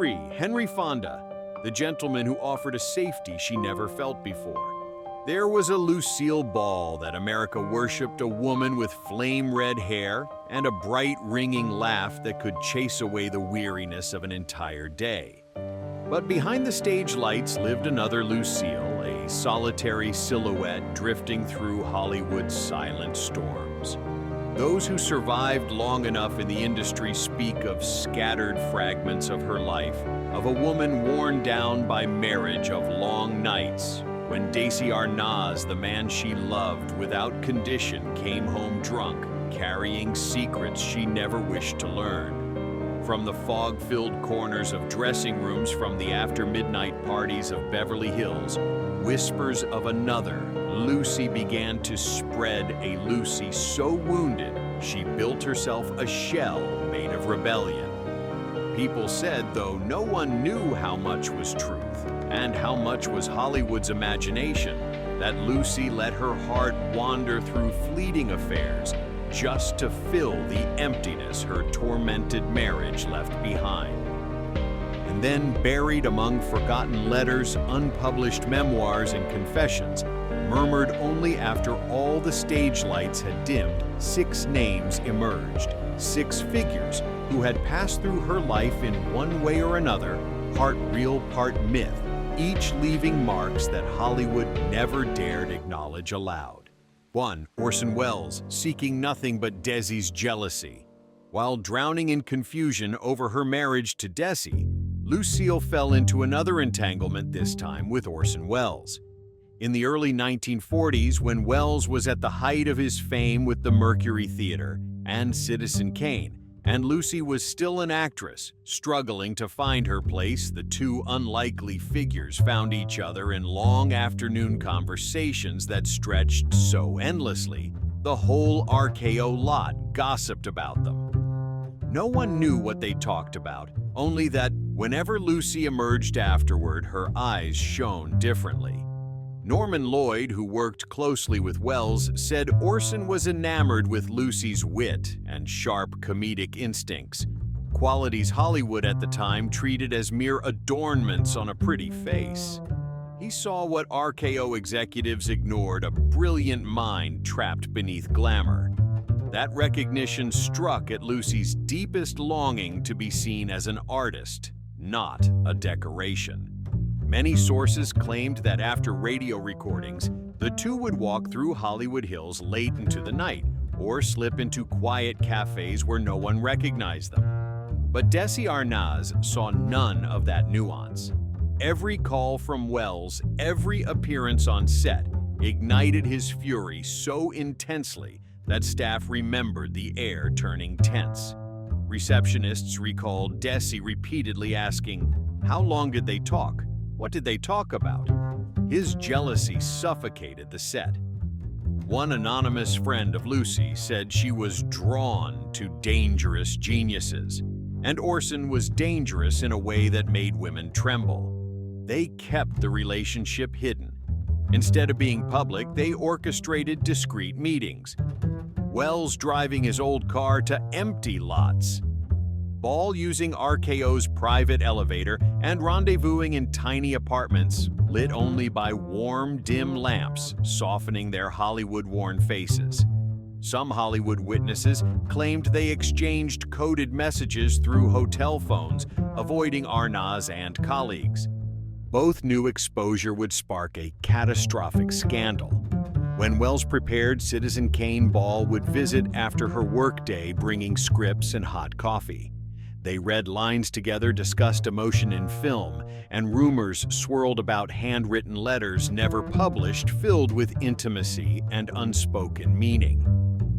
3. Henry Fonda, the gentleman who offered a safety she never felt before. There was a Lucille Ball that America worshipped, a woman with flame-red hair and a bright, ringing laugh that could chase away the weariness of an entire day. But behind the stage lights lived another Lucille, a solitary silhouette drifting through Hollywood's silent storms. Those who survived long enough in the industry speak of scattered fragments of her life, of a woman worn down by marriage, of long nights, when Desi Arnaz, the man she loved without condition, came home drunk, carrying secrets she never wished to learn. From the fog-filled corners of dressing rooms, from the after-midnight parties of Beverly Hills, whispers of another Lucy began to spread, a Lucy so wounded she built herself a shell made of rebellion. People said, though no one knew how much was truth and how much was Hollywood's imagination, that Lucy let her heart wander through fleeting affairs just to fill the emptiness her tormented marriage left behind. And then, buried among forgotten letters, unpublished memoirs, and confessions, murmured only after all the stage lights had dimmed, 6 names emerged, 6 figures who had passed through her life in one way or another, part real, part myth, each leaving marks that Hollywood never dared acknowledge aloud. 1. Orson Welles, seeking nothing but Desi's jealousy. While drowning in confusion over her marriage to Desi, Lucille fell into another entanglement, this time with Orson Welles. In the early 1940s, when Welles was at the height of his fame with the Mercury Theater and Citizen Kane, and Lucy was still an actress, struggling to find her place, the two unlikely figures found each other in long afternoon conversations that stretched so endlessly, the whole RKO lot gossiped about them. No one knew what they talked about, only that whenever Lucy emerged afterward, her eyes shone differently. Norman Lloyd, who worked closely with Welles, said Orson was enamored with Lucy's wit and sharp comedic instincts, qualities Hollywood at the time treated as mere adornments on a pretty face. He saw what RKO executives ignored, a brilliant mind trapped beneath glamour. That recognition struck at Lucy's deepest longing to be seen as an artist, not a decoration. Many sources claimed that after radio recordings, the two would walk through Hollywood Hills late into the night or slip into quiet cafes where no one recognized them. But Desi Arnaz saw none of that nuance. Every call from Welles, every appearance on set, ignited his fury so intensely that staff remembered the air turning tense. Receptionists recalled Desi repeatedly asking, "How long did they talk? What did they talk about?" His jealousy suffocated the set. One anonymous friend of Lucy said she was drawn to dangerous geniuses, and Orson was dangerous in a way that made women tremble. They kept the relationship hidden. Instead of being public, they orchestrated discreet meetings. Welles driving his old car to empty lots, Ball using RKO's private elevator, and rendezvousing in tiny apartments lit only by warm, dim lamps softening their Hollywood-worn faces. Some Hollywood witnesses claimed they exchanged coded messages through hotel phones, avoiding Arnaz and colleagues. Both knew exposure would spark a catastrophic scandal. When Welles prepared, Citizen Kane Ball would visit after her workday, bringing scripts and hot coffee. They read lines together, discussed emotion in film, and rumors swirled about handwritten letters never published filled with intimacy and unspoken meaning.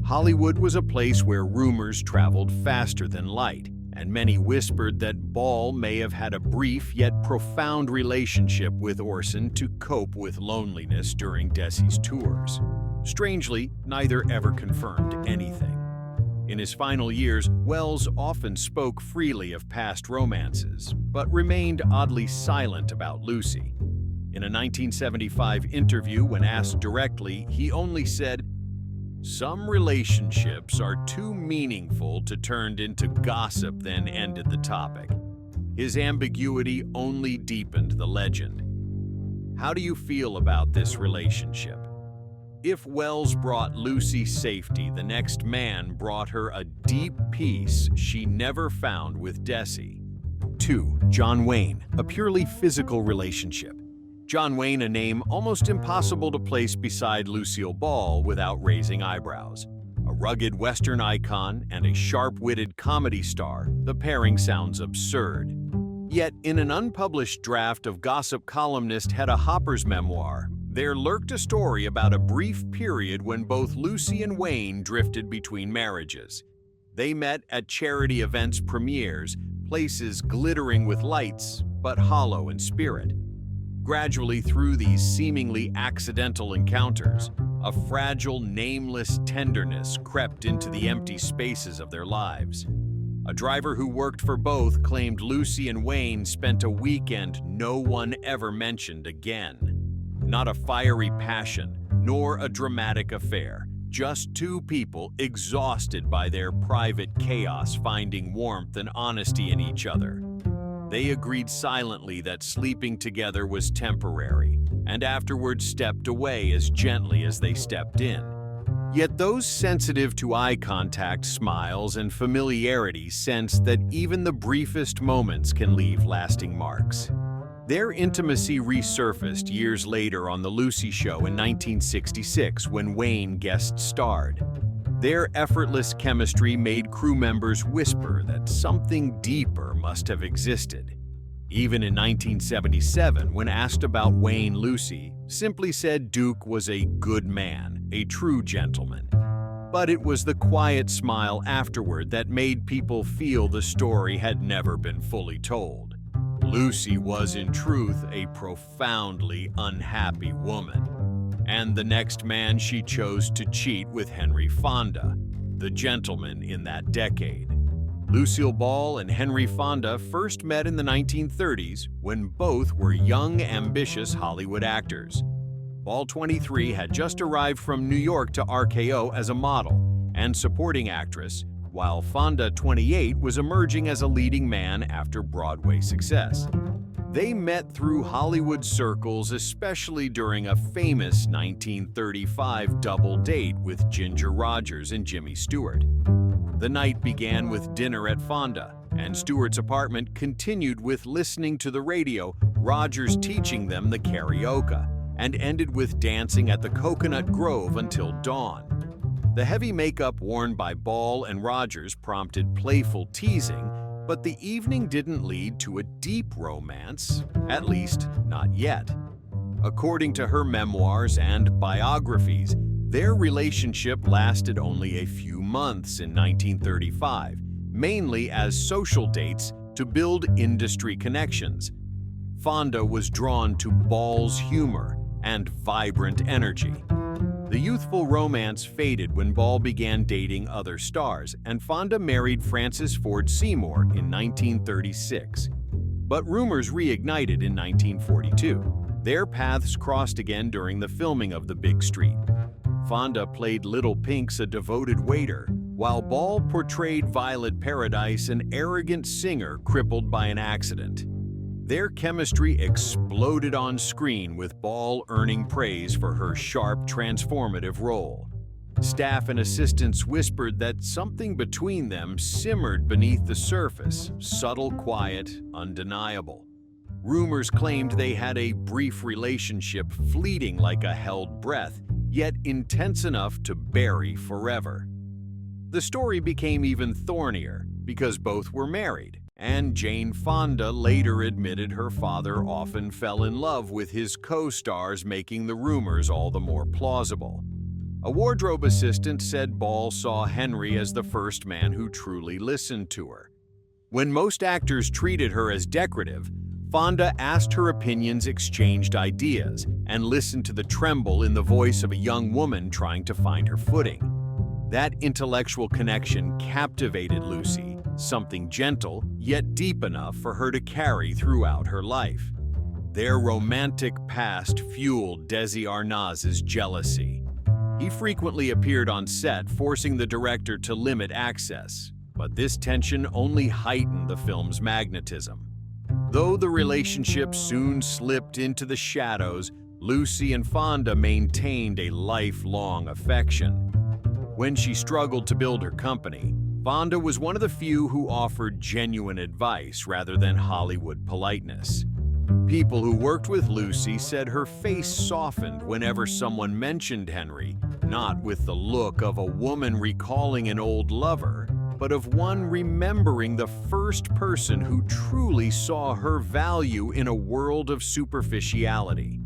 Hollywood was a place where rumors traveled faster than light, and many whispered that Ball may have had a brief yet profound relationship with Orson to cope with loneliness during Desi's tours. Strangely, neither ever confirmed anything. In his final years, Welles often spoke freely of past romances, but remained oddly silent about Lucy. In a 1975 interview, when asked directly, he only said, "Some relationships are too meaningful to turn into gossip," then ended the topic. His ambiguity only deepened the legend. How do you feel about this relationship? If Welles brought Lucy safety, the next man brought her a deep peace she never found with Desi. 2. John Wayne, a purely physical relationship. John Wayne, a name almost impossible to place beside Lucille Ball without raising eyebrows. A rugged Western icon and a sharp-witted comedy star, the pairing sounds absurd. Yet, in an unpublished draft of gossip columnist Hedda Hopper's memoir, there lurked a story about a brief period when both Lucy and Wayne drifted between marriages. They met at charity events premieres, places glittering with lights, but hollow in spirit. Gradually, through these seemingly accidental encounters, a fragile, nameless tenderness crept into the empty spaces of their lives. A driver who worked for both claimed Lucy and Wayne spent a weekend no one ever mentioned again. Not a fiery passion, nor a dramatic affair, just two people exhausted by their private chaos finding warmth and honesty in each other. They agreed silently that sleeping together was temporary, and afterwards stepped away as gently as they stepped in. Yet those sensitive to eye contact, smiles, and familiarity sense that even the briefest moments can leave lasting marks. Their intimacy resurfaced years later on The Lucy Show in 1966 when Wayne guest starred. Their effortless chemistry made crew members whisper that something deeper must have existed. Even in 1977, when asked about Wayne, Lucy simply said Duke was a good man, a true gentleman. But it was the quiet smile afterward that made people feel the story had never been fully told. Lucy was in truth a profoundly unhappy woman. And the next man she chose to cheat with Henry Fonda, the gentleman in that decade. Lucille Ball and Henry Fonda first met in the 1930s when both were young, ambitious Hollywood actors. Ball, 23, had just arrived from New York to RKO as a model and supporting actress, while Fonda, 28, was emerging as a leading man after Broadway success. They met through Hollywood circles, especially during a famous 1935 double date with Ginger Rogers and Jimmy Stewart. The night began with dinner at Fonda, and Stewart's apartment continued with listening to the radio, Rogers teaching them the karaoke, and ended with dancing at the Coconut Grove until dawn. The heavy makeup worn by Ball and Rogers prompted playful teasing, but the evening didn't lead to a deep romance, at least not yet. According to her memoirs and biographies, their relationship lasted only a few months in 1935, mainly as social dates to build industry connections. Fonda was drawn to Ball's humor and vibrant energy. The youthful romance faded when Ball began dating other stars, and Fonda married Frances Ford Seymour in 1936. But rumors reignited in 1942. Their paths crossed again during the filming of The Big Street. Fonda played Little Pink's a devoted waiter, while Ball portrayed Violet Paradise, an arrogant singer crippled by an accident. Their chemistry exploded on screen, with Ball earning praise for her sharp, transformative role. Staff and assistants whispered that something between them simmered beneath the surface, subtle, quiet, undeniable. Rumors claimed they had a brief relationship, fleeting like a held breath, yet intense enough to bury forever. The story became even thornier because both were married, and Jane Fonda later admitted her father often fell in love with his co-stars, making the rumors all the more plausible. A wardrobe assistant said Ball saw Henry as the first man who truly listened to her. When most actors treated her as decorative, Fonda asked her opinions, exchanged ideas, and listened to the tremble in the voice of a young woman trying to find her footing. That intellectual connection captivated Lucy, something gentle yet deep enough for her to carry throughout her life. Their romantic past fueled Desi Arnaz's jealousy. He frequently appeared on set, forcing the director to limit access, but this tension only heightened the film's magnetism. Though the relationship soon slipped into the shadows, Lucy and Fonda maintained a lifelong affection. When she struggled to build her company, Fonda was one of the few who offered genuine advice rather than Hollywood politeness. People who worked with Lucy said her face softened whenever someone mentioned Henry, not with the look of a woman recalling an old lover, but of one remembering the first person who truly saw her value in a world of superficiality.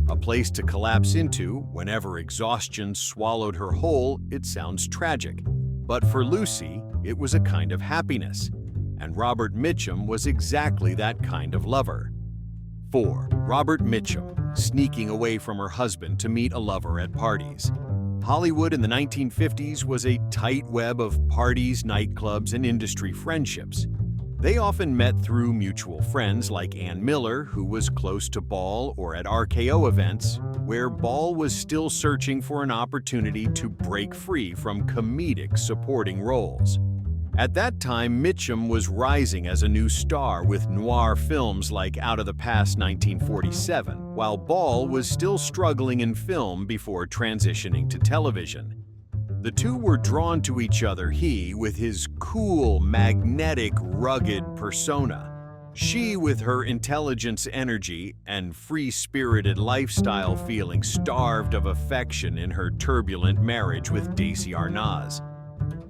A place to collapse into whenever exhaustion swallowed her whole. It sounds tragic, but for Lucy, it was a kind of happiness, and Robert Mitchum was exactly that kind of lover. 4. Robert Mitchum, sneaking away from her husband to meet a lover at parties. Hollywood in the 1950s was a tight web of parties, nightclubs, and industry friendships. They often met through mutual friends like Ann Miller, who was close to Ball, or at RKO events, where Ball was still searching for an opportunity to break free from comedic supporting roles. At that time, Mitchum was rising as a new star with noir films like Out of the Past 1947, while Ball was still struggling in film before transitioning to television. The two were drawn to each other, he with his cool, magnetic, rugged persona, she with her intelligence, energy, and free-spirited lifestyle, feeling starved of affection in her turbulent marriage with Desi Arnaz.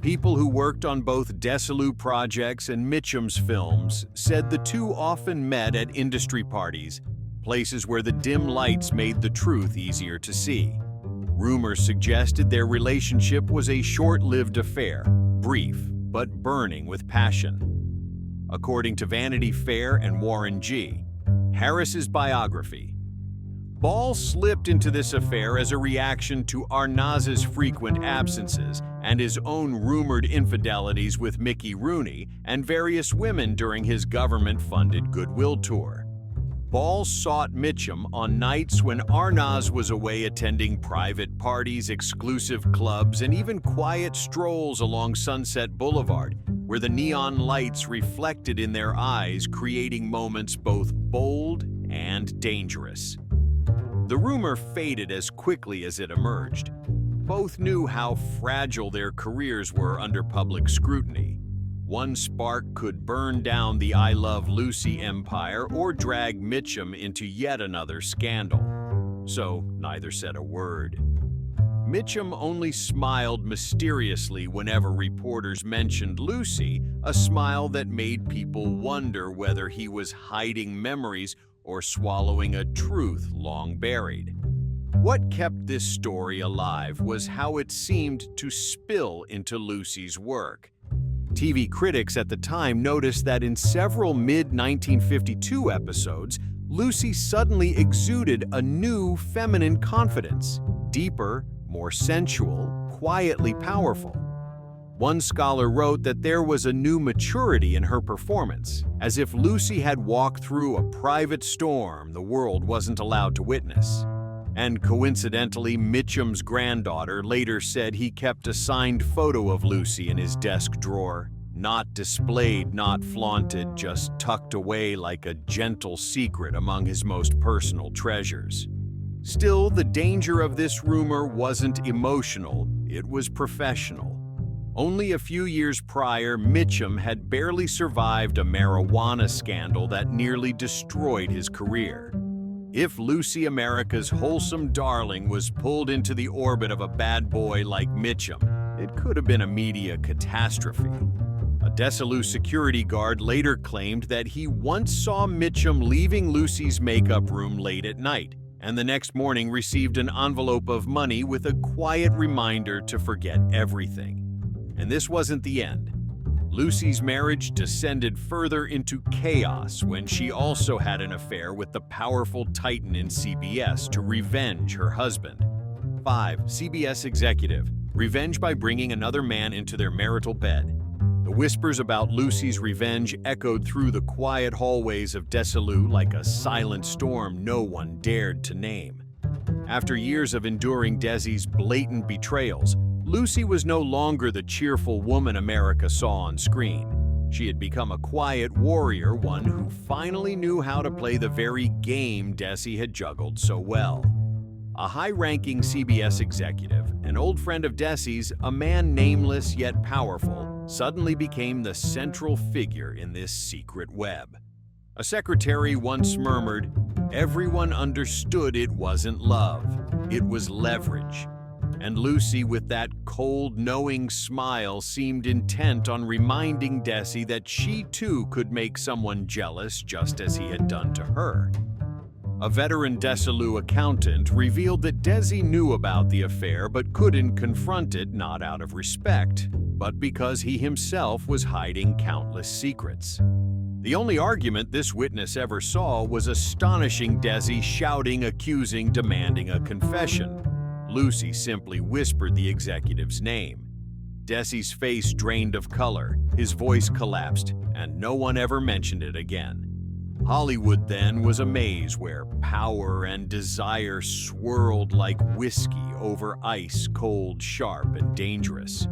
People who worked on both Desi projects and Mitchum's films said the two often met at industry parties, places where the dim lights made the truth easier to see. Rumors suggested their relationship was a short-lived affair, brief but burning with passion. According to Vanity Fair and Warren G. Harris's biography, Ball slipped into this affair as a reaction to Arnaz's frequent absences and his own rumored infidelities with Mickey Rooney and various women during his government-funded Goodwill tour. Ball sought Mitchum on nights when Arnaz was away attending private parties, exclusive clubs, and even quiet strolls along Sunset Boulevard, where the neon lights reflected in their eyes, creating moments both bold and dangerous. The rumor faded as quickly as it emerged. Both knew how fragile their careers were under public scrutiny. One spark could burn down the I Love Lucy empire or drag Mitchum into yet another scandal. So neither said a word. Mitchum only smiled mysteriously whenever reporters mentioned Lucy, a smile that made people wonder whether he was hiding memories or swallowing a truth long buried. What kept this story alive was how it seemed to spill into Lucy's work. TV critics at the time noticed that in several mid-1952 episodes, Lucy suddenly exuded a new feminine confidence, deeper, more sensual, quietly powerful. One scholar wrote that there was a new maturity in her performance, as if Lucy had walked through a private storm the world wasn't allowed to witness. And coincidentally, Mitchum's granddaughter later said he kept a signed photo of Lucy in his desk drawer, not displayed, not flaunted, just tucked away like a gentle secret among his most personal treasures. Still, the danger of this rumor wasn't emotional, it was professional. Only a few years prior, Mitchum had barely survived a marijuana scandal that nearly destroyed his career. If Lucy America's wholesome darling was pulled into the orbit of a bad boy like Mitchum, it could have been a media catastrophe. A Desi security guard later claimed that he once saw Mitchum leaving Lucy's makeup room late at night, and the next morning received an envelope of money with a quiet reminder to forget everything. And this wasn't the end. Lucy's marriage descended further into chaos when she also had an affair with the powerful titan in CBS to revenge her husband. 5. CBS executive, revenge by bringing another man into their marital bed. The whispers about Lucy's revenge echoed through the quiet hallways of Desi like a silent storm no one dared to name. After years of enduring Desi's blatant betrayals, Lucy was no longer the cheerful woman America saw on screen. She had become a quiet warrior, one who finally knew how to play the very game Desi had juggled so well. A high-ranking CBS executive, an old friend of Desi's, a man nameless yet powerful, suddenly became the central figure in this secret web. A secretary once murmured, "Everyone understood it wasn't love, it was leverage." And Lucy, with that cold, knowing smile, seemed intent on reminding Desi that she too could make someone jealous just as he had done to her. A veteran Desilu accountant revealed that Desi knew about the affair but couldn't confront it, not out of respect, but because he himself was hiding countless secrets. The only argument this witness ever saw was astonishing Desi shouting, accusing, demanding a confession. Lucy simply whispered the executive's name. Desi's face drained of color, his voice collapsed, and no one ever mentioned it again. Hollywood then was a maze where power and desire swirled like whiskey over ice, cold, sharp, and dangerous.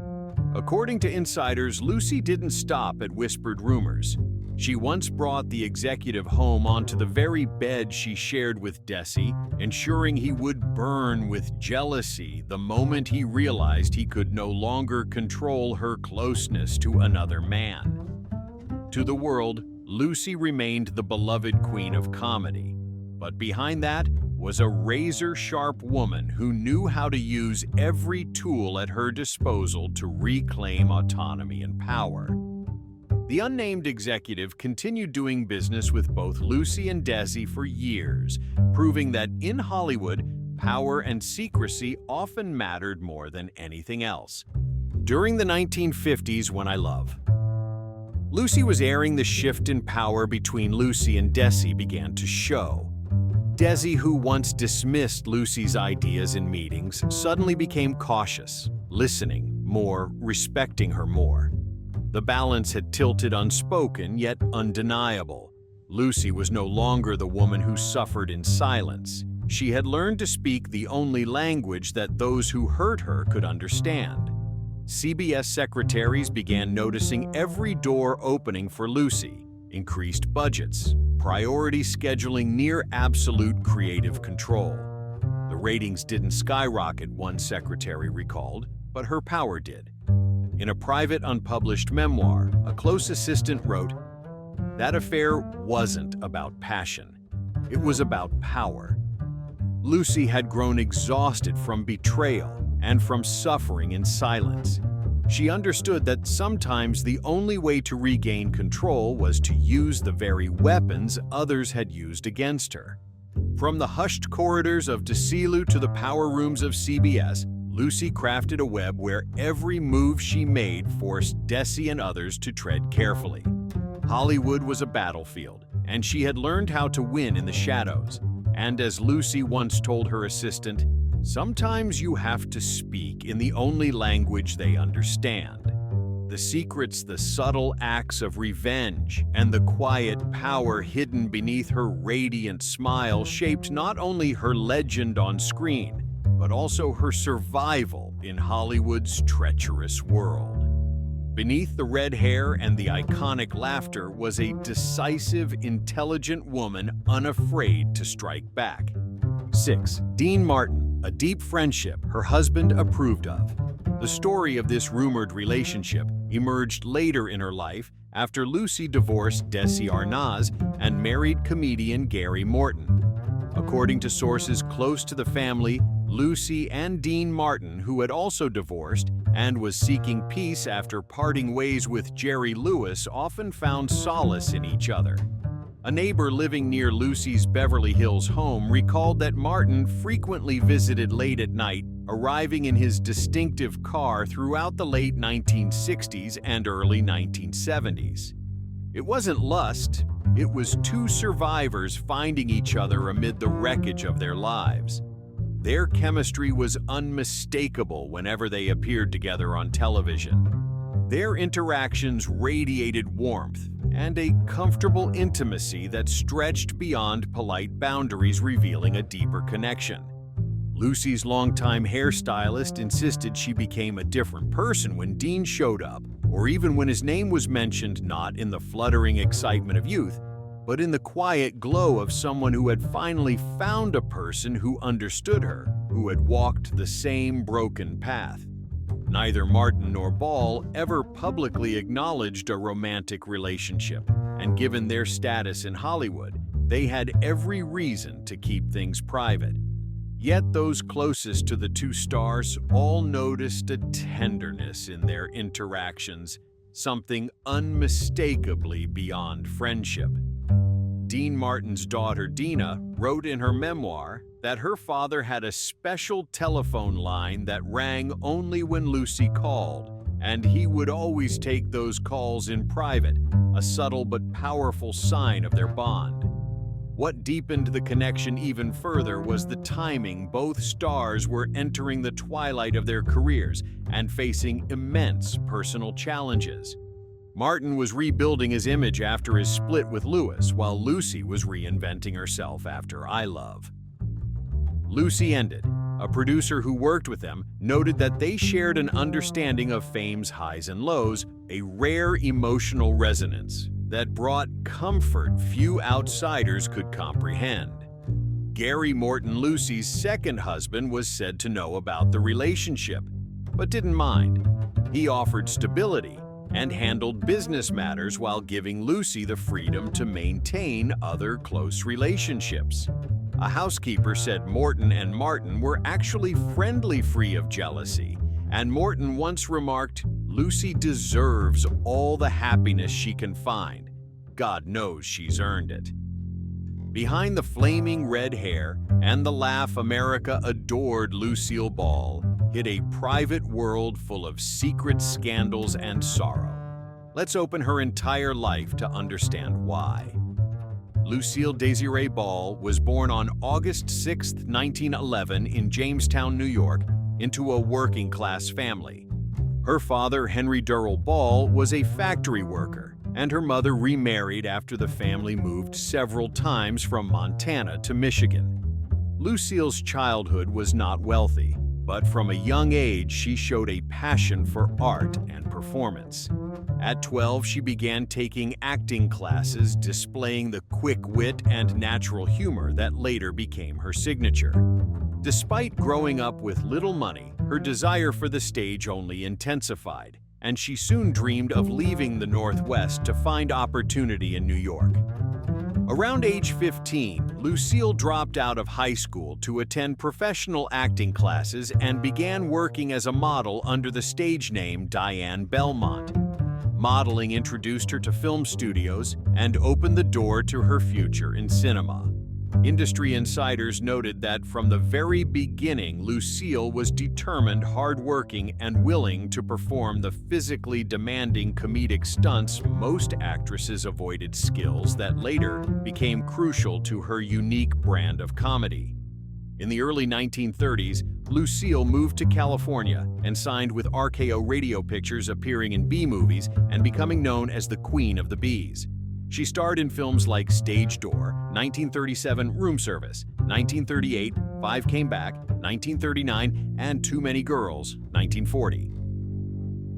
According to insiders, Lucy didn't stop at whispered rumors. She once brought the executive home onto the very bed she shared with Desi, ensuring he would burn with jealousy the moment he realized he could no longer control her closeness to another man. To the world, Lucy remained the beloved queen of comedy. But behind that was a razor-sharp woman who knew how to use every tool at her disposal to reclaim autonomy and power. The unnamed executive continued doing business with both Lucy and Desi for years, proving that in Hollywood, power and secrecy often mattered more than anything else. During the 1950s, when I love, Lucy was airing, the shift in power between Lucy and Desi began to show. Desi, who once dismissed Lucy's ideas in meetings, suddenly became cautious, listening more, respecting her more. The balance had tilted, unspoken yet undeniable. Lucy was no longer the woman who suffered in silence. She had learned to speak the only language that those who hurt her could understand. CBS secretaries began noticing every door opening for Lucy: increased budgets, priority scheduling, near absolute creative control. The ratings didn't skyrocket, one secretary recalled, but her power did. In a private, unpublished memoir, a close assistant wrote, "That affair wasn't about passion. It was about power." Lucy had grown exhausted from betrayal and from suffering in silence. She understood that sometimes the only way to regain control was to use the very weapons others had used against her. From the hushed corridors of Desilu to the power rooms of CBS, Lucy crafted a web where every move she made forced Desi and others to tread carefully. Hollywood was a battlefield, and she had learned how to win in the shadows. And as Lucy once told her assistant, "Sometimes you have to speak in the only language they understand." The secrets, the subtle acts of revenge, and the quiet power hidden beneath her radiant smile shaped not only her legend on screen, but also her survival in Hollywood's treacherous world. Beneath the red hair and the iconic laughter was a decisive, intelligent woman unafraid to strike back. 6. Dean Martin, a deep friendship her husband approved of. The story of this rumored relationship emerged later in her life after Lucy divorced Desi Arnaz and married comedian Gary Morton. According to sources close to the family, Lucy and Dean Martin, who had also divorced and was seeking peace after parting ways with Jerry Lewis, often found solace in each other. A neighbor living near Lucy's Beverly Hills home recalled that Martin frequently visited late at night, arriving in his distinctive car throughout the late 1960s and early 1970s. It wasn't lust, it was two survivors finding each other amid the wreckage of their lives. Their chemistry was unmistakable whenever they appeared together on television. Their interactions radiated warmth and a comfortable intimacy that stretched beyond polite boundaries, revealing a deeper connection. Lucy's longtime hairstylist insisted she became a different person when Dean showed up, or even when his name was mentioned not in the fluttering excitement of youth, but in the quiet glow of someone who had finally found a person who understood her, who had walked the same broken path. Neither Martin nor Ball ever publicly acknowledged a romantic relationship, and given their status in Hollywood, they had every reason to keep things private. Yet those closest to the two stars all noticed a tenderness in their interactions, something unmistakably beyond friendship. Dean Martin's daughter, Dina, wrote in her memoir that her father had a special telephone line that rang only when Lucy called, and he would always take those calls in private, a subtle but powerful sign of their bond. What deepened the connection even further was the timing. Both stars were entering the twilight of their careers and facing immense personal challenges. Martin was rebuilding his image after his split with Lewis, while Lucy was reinventing herself after I Love. Lucy ended. A producer who worked with them noted that they shared an understanding of fame's highs and lows, a rare emotional resonance that brought comfort few outsiders could comprehend. Gary Morton, Lucy's second husband, was said to know about the relationship, but didn't mind. He offered stability and handled business matters while giving Lucy the freedom to maintain other close relationships. A housekeeper said Morton and Martin were actually friendly, free of jealousy, and Morton once remarked, "Lucy deserves all the happiness she can find. God knows she's earned it." Behind the flaming red hair and the laugh America adored Lucille Ball hid a private world full of secret scandals and sorrow. Let's open her entire life to understand why. Lucille Desiree Ball was born on August 6, 1911 in Jamestown, New York, into a working-class family. Her father, Henry Durrell Ball, was a factory worker, and her mother remarried after the family moved several times from Montana to Michigan. Lucille's childhood was not wealthy, but from a young age she showed a passion for art and performance. At 12, she began taking acting classes, displaying the quick wit and natural humor that later became her signature. Despite growing up with little money, her desire for the stage only intensified, and she soon dreamed of leaving the Northwest to find opportunity in New York. Around age 15, Lucille dropped out of high school to attend professional acting classes and began working as a model under the stage name Diane Belmont. Modeling introduced her to film studios and opened the door to her future in cinema. Industry insiders noted that from the very beginning, Lucille was determined, hardworking, and willing to perform the physically demanding comedic stunts most actresses avoided, skills that later became crucial to her unique brand of comedy. In the early 1930s, Lucille moved to California and signed with RKO Radio Pictures, appearing in B-movies and becoming known as the Queen of the B's. She starred in films like Stage Door, 1937, Room Service, 1938, Five Came Back, 1939, and Too Many Girls, 1940.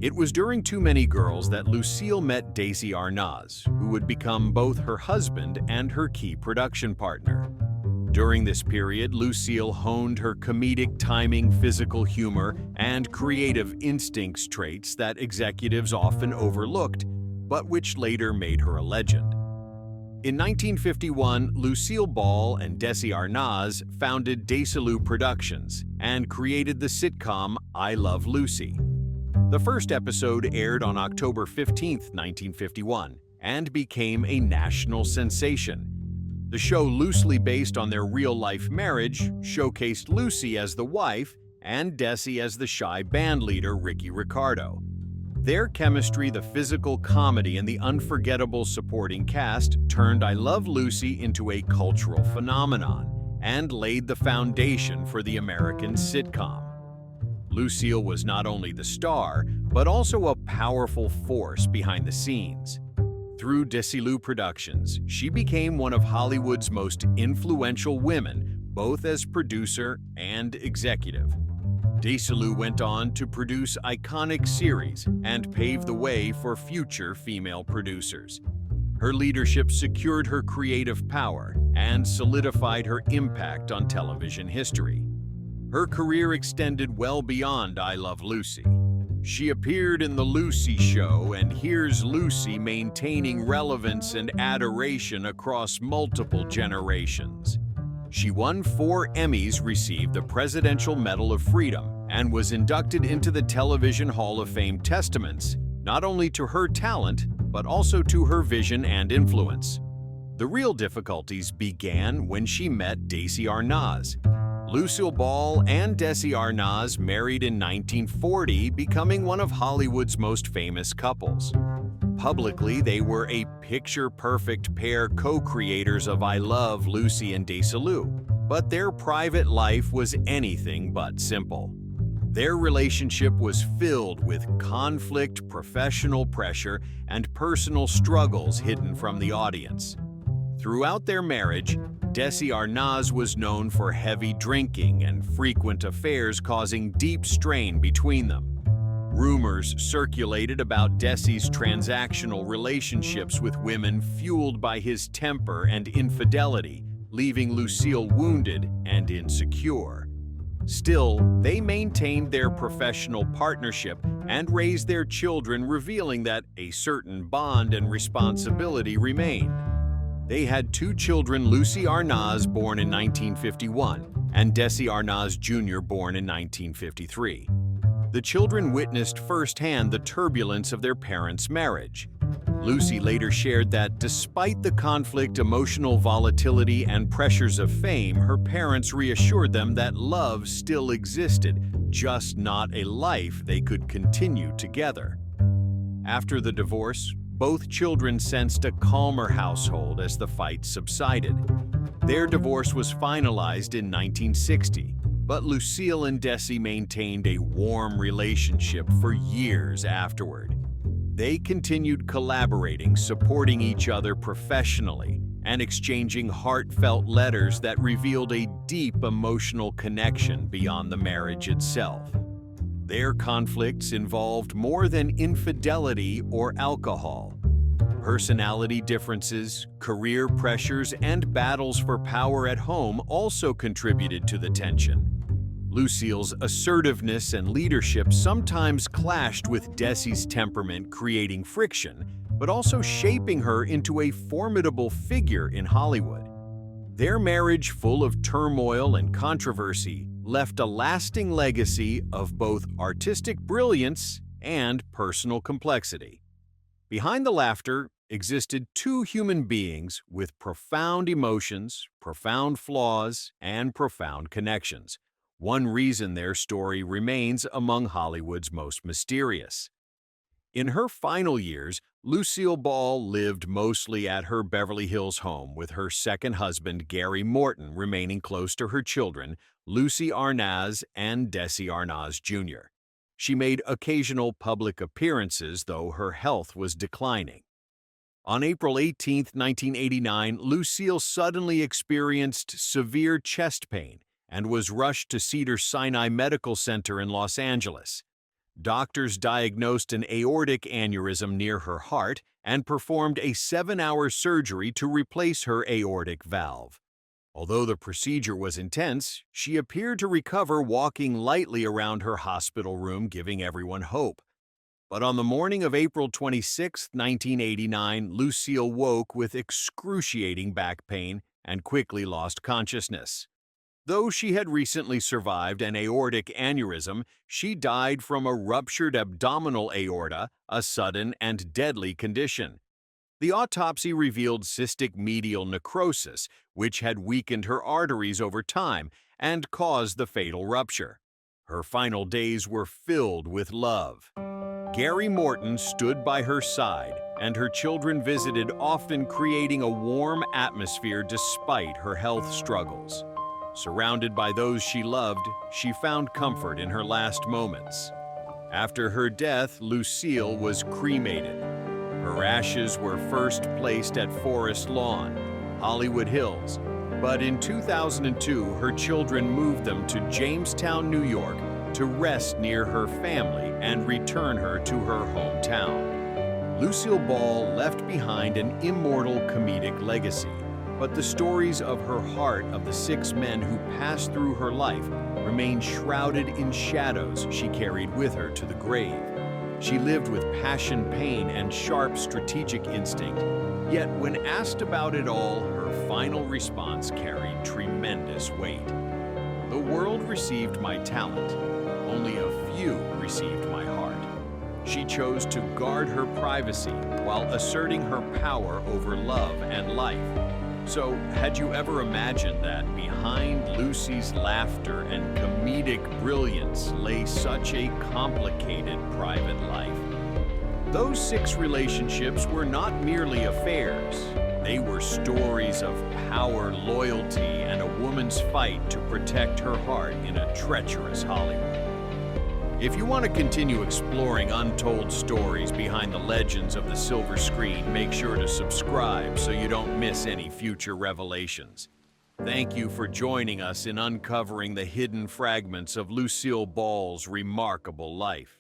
It was during Too Many Girls that Lucille met Desi Arnaz, who would become both her husband and her key production partner. During this period, Lucille honed her comedic timing, physical humor, and creative instincts, traits that executives often overlooked, but which later made her a legend. In 1951, Lucille Ball and Desi Arnaz founded Desilu Productions and created the sitcom I Love Lucy. The first episode aired on October 15, 1951, and became a national sensation. The show, loosely based on their real-life marriage, showcased Lucy as the wife and Desi as the shy bandleader Ricky Ricardo. Their chemistry, the physical comedy, and the unforgettable supporting cast turned I Love Lucy into a cultural phenomenon and laid the foundation for the American sitcom. Lucille was not only the star, but also a powerful force behind the scenes. Through Desilu Productions, she became one of Hollywood's most influential women, both as producer and executive. Desi went on to produce iconic series and pave the way for future female producers. Her leadership secured her creative power and solidified her impact on television history. Her career extended well beyond I Love Lucy. She appeared in The Lucy Show and Here's Lucy, maintaining relevance and adoration across multiple generations. She won 4 Emmys, received the Presidential Medal of Freedom, and was inducted into the Television Hall of Fame, testaments not only to her talent, but also to her vision and influence. The real difficulties began when she met Desi Arnaz. Lucille Ball and Desi Arnaz married in 1940, becoming one of Hollywood's most famous couples. Publicly, they were a picture-perfect pair, co-creators of I Love Lucy and Desi, but their private life was anything but simple. Their relationship was filled with conflict, professional pressure, and personal struggles hidden from the audience. Throughout their marriage, Desi Arnaz was known for heavy drinking and frequent affairs, causing deep strain between them. Rumors circulated about Desi's transactional relationships with women, fueled by his temper and infidelity, leaving Lucille wounded and insecure. Still, they maintained their professional partnership and raised their children, revealing that a certain bond and responsibility remained. They had 2 children, Lucy Arnaz, born in 1951, and Desi Arnaz Jr., born in 1953. The children witnessed firsthand the turbulence of their parents' marriage. Lucy later shared that despite the conflict, emotional volatility, and pressures of fame, her parents reassured them that love still existed, just not a life they could continue together. After the divorce, both children sensed a calmer household as the fight subsided. Their divorce was finalized in 1960. But Lucille and Desi maintained a warm relationship for years afterward. They continued collaborating, supporting each other professionally, and exchanging heartfelt letters that revealed a deep emotional connection beyond the marriage itself. Their conflicts involved more than infidelity or alcohol. Personality differences, career pressures, and battles for power at home also contributed to the tension. Lucille's assertiveness and leadership sometimes clashed with Desi's temperament, creating friction, but also shaping her into a formidable figure in Hollywood. Their marriage, full of turmoil and controversy, left a lasting legacy of both artistic brilliance and personal complexity. Behind the laughter existed 2 human beings with profound emotions, profound flaws, and profound connections. One reason their story remains among Hollywood's most mysterious. In her final years, Lucille Ball lived mostly at her Beverly Hills home, with her second husband, Gary Morton, remaining close to her children, Lucy Arnaz and Desi Arnaz Jr. She made occasional public appearances, though her health was declining. On April 18, 1989, Lucille suddenly experienced severe chest pain and was rushed to Cedars-Sinai Medical Center in Los Angeles. Doctors diagnosed an aortic aneurysm near her heart and performed a 7-hour surgery to replace her aortic valve. Although the procedure was intense, she appeared to recover, walking lightly around her hospital room, giving everyone hope. But on the morning of April 26, 1989, Lucille woke with excruciating back pain and quickly lost consciousness. Though she had recently survived an aortic aneurysm, she died from a ruptured abdominal aorta, a sudden and deadly condition. The autopsy revealed cystic medial necrosis, which had weakened her arteries over time and caused the fatal rupture. Her final days were filled with love. Gary Morton stood by her side, and her children visited, often creating a warm atmosphere despite her health struggles. Surrounded by those she loved, she found comfort in her last moments. After her death, Lucille was cremated. Her ashes were first placed at Forest Lawn, Hollywood Hills, but in 2002, her children moved them to Jamestown, New York, to rest near her family and return her to her hometown. Lucille Ball left behind an immortal comedic legacy, but the stories of her heart of the 6 men who passed through her life remain shrouded in shadows she carried with her to the grave. She lived with passion, pain, and sharp strategic instinct, yet when asked about it all, her final response carried tremendous weight. The world received my talent, only a few received my heart. She chose to guard her privacy while asserting her power over love and life. So, had you ever imagined that behind Lucy's laughter and comedic brilliance lay such a complicated private life? Those 6 relationships were not merely affairs. They were stories of power, loyalty, and a woman's fight to protect her heart in a treacherous Hollywood. If you want to continue exploring untold stories behind the legends of the silver screen, make sure to subscribe so you don't miss any future revelations. Thank you for joining us in uncovering the hidden fragments of Lucille Ball's remarkable life.